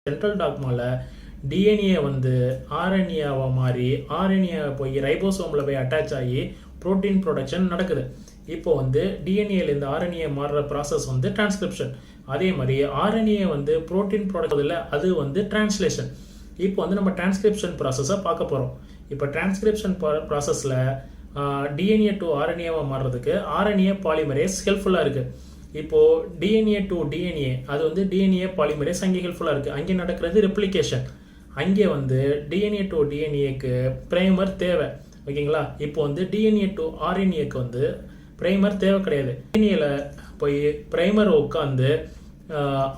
Central டாக்மாவில் DNA வந்து ஆர்என்ஏவை மாறி RNA போய் ரைபோசோமில் போய் அட்டாச் ஆகி ப்ரோட்டீன் ப்ரொடக்ஷன் நடக்குது. இப்போ வந்து டிஎன்ஏலேருந்து ஆர்என்ஏ மாறுற ப்ராசஸ் வந்து டிரான்ஸ்கிரிப்ஷன். அதே மாதிரி ஆர்என்ஏ வந்து ப்ரோட்டீன் ப்ராடக்ட் இல்லை, அது வந்து டிரான்ஸ்லேஷன். இப்போ வந்து நம்ம டிரான்ஸ்கிரிப்ஷன் ப்ராசஸை பார்க்க போகிறோம். இப்போ டிரான்ஸ்கிரிப்ஷன் ப்ராசஸில் டிஎன்ஏ டு ஆர்என்ஏவை மாறுறதுக்கு ஆர்என்ஏ பாலிமரேஸ் ஹெல்ப்ஃபுல்லாக இருக்குது. இப்போது டிஎன்ஏ டு டிஎன்ஏ அது வந்து டிஎன்ஏ பாலிமரேஸ் அங்கே ஹெல்ப்ஃபுல்லாக இருக்குது. அங்கே நடக்கிறது ரெப்ளிகேஷன். அங்கே வந்து டிஎன்ஏ டு டிஎன்ஏக்கு ப்ரைமர் தேவை. ஓகேங்களா? இப்போ வந்து டிஎன்ஏ டு ஆர்என்ஏக்கு வந்து ப்ரைமர் தேவை கிடையாது. டிஎன்ஏல போய் ப்ரைமர் உட்காந்து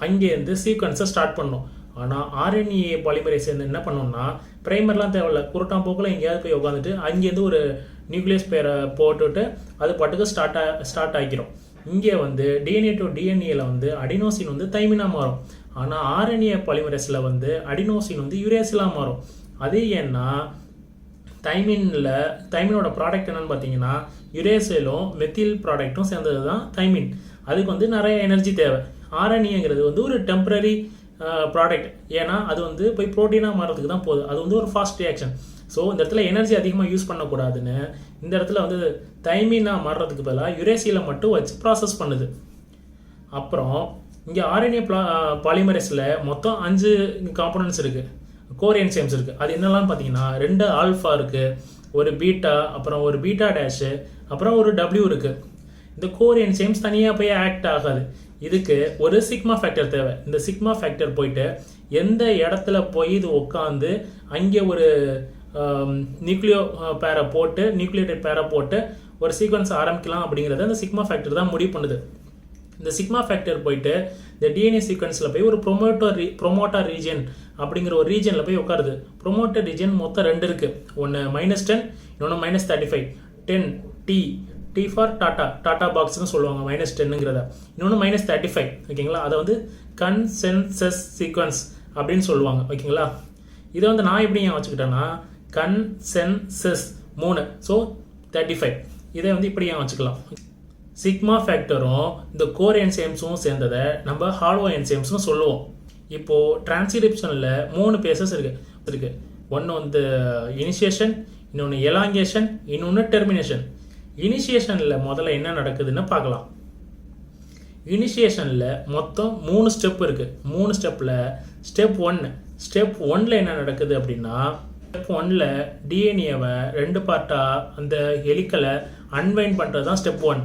அங்கேருந்து சீக்வன்ஸை ஸ்டார்ட் பண்ணணும். ஆனால் ஆர்என்ஏ பாலிமரேஸ் என்ன பண்ணோம்னா ப்ரைமர்லாம் தேவையில்ல, குருட்டாம் போக்கில் எங்கேயாவது போய் உட்காந்துட்டு அங்கேருந்து ஒரு நியூக்ளியஸ் பேரை போட்டுவிட்டு அது பாட்டுக்கு ஸ்டார்ட் ஆகிக்கிறோம். இங்கே வந்து டிஎன்ஏ டு டிஎன்ஏல வந்து அடினோசின் வந்து தைமினாக மாறும். ஆனால் ஆர்என்ஏ பாலிமரேஸில் வந்து அடினோசின் வந்து யூரேசிலாக மாறும். அது ஏன்னா தைமினோட ப்ராடக்ட் என்னன்னு பார்த்தீங்கன்னா யுரேசிலும் மெத்தில் ப்ராடக்ட்டும் சேர்ந்தது தான் தைமின். அதுக்கு வந்து நிறைய எனர்ஜி தேவை. ஆர்என்ஏங்கிறது வந்து ஒரு டெம்பரரி ப்ராடக்ட். ஏன்னா அது வந்து போய் ப்ரோட்டீனாக மாறதுக்கு தான் போகுது. அது வந்து ஒரு ஃபாஸ்ட் ரியாக்ஷன். ஸோ இந்த இடத்துல எனர்ஜி அதிகமாக யூஸ் பண்ணக்கூடாதுன்னு இந்த இடத்துல வந்து தைமினாக மாறுறதுக்கு பதிலாக யுரேசியில் மட்டும் வச்சு ப்ராசஸ் பண்ணுது. அப்புறம் இங்கே ஆர்என்ஏ பாலிமரேஸில் மொத்தம் 5 காம்போனன்ட்ஸ் இருக்குது, கோர் என்சைம்ஸ் இருக்குது. அது என்னெல்லாம் பார்த்தீங்கன்னா 2 ஆல்ஃபா இருக்குது, ஒரு பீட்டா, அப்புறம் ஒரு பீட்டா டேஷு, அப்புறம் ஒரு டபிள்யூ இருக்குது. இந்த கோர் என்சைம்ஸ் தனியாக போய் ஆக்ட் ஆகாது. இதுக்கு ஒரு சிக்மா ஃபேக்டர் தேவை. இந்த சிக்மா ஃபேக்டர் போயிட்டு எந்த இடத்துல போய் இது உட்காந்து அங்கே ஒரு நியூக்ளியோடைட் பேரை போட்டு ஒரு சீக்வன்ஸ் ஆரம்பிக்கலாம் அப்படிங்கிறத இந்த சிக்மா ஃபேக்டர் தான் முடிவு பண்ணுது. இந்த சிக்மா ஃபேக்டர் போயிட்டு இந்த டிஎன்ஏ சீக்வன்ஸில் போய் ஒரு ப்ரொமோட்டர் ரீஜன் அப்படிங்கிற ஒரு ரீஜனில் போய் உட்காருது. ப்ரொமோட்டர் ரீஜன் மொத்தம் 2 இருக்குது. ஒன்று -10, இன்னொன்று -35. 10 டி ஃபார் டாட்டா பாக்ஸ்னு சொல்லுவாங்க -10ங்கிறத. இன்னொன்று -35. ஓகேங்களா? அதை வந்து கன்சென்சஸ் சீக்வன்ஸ் அப்படின்னு சொல்லுவாங்க. ஓகேங்களா? இதை வந்து நான் எப்படி ஏன் வச்சுக்கிட்டேன்னா கன்சென்சஸ் 3, ஸோ 35. இதை வந்து இப்படி ஏன் வச்சுக்கலாம். சிக்மா ஃபேக்டரும் இந்த கோர் என்சைம்ஸும் சேர்ந்ததை நம்ம ஹாலோ என்சைம்ஸ்னு சொல்லுவோம். இப்போது டிரான்ஸ்கிரிப்ஷனில் 3 பேசஸ் இருக்கு. ஒன்று வந்து இனிஷியேஷன், இன்னொன்று எலாங்கேஷன், இன்னொன்று டெர்மினேஷன். இனிஷியேஷனில் முதல்ல என்ன நடக்குதுன்னு பார்க்கலாம். இனிஷியேஷனில் மொத்தம் 3 ஸ்டெப் இருக்குது. 3 ஸ்டெப்பில் ஸ்டெப் 1ல் என்ன நடக்குது அப்படின்னா ஸ்டெப் 1ல் டிஎன்ஏவை 2 பார்ட்டாக அந்த ஹெலிக்கலை அன்வைண்ட் பண்ணுறது தான் ஸ்டெப் 1.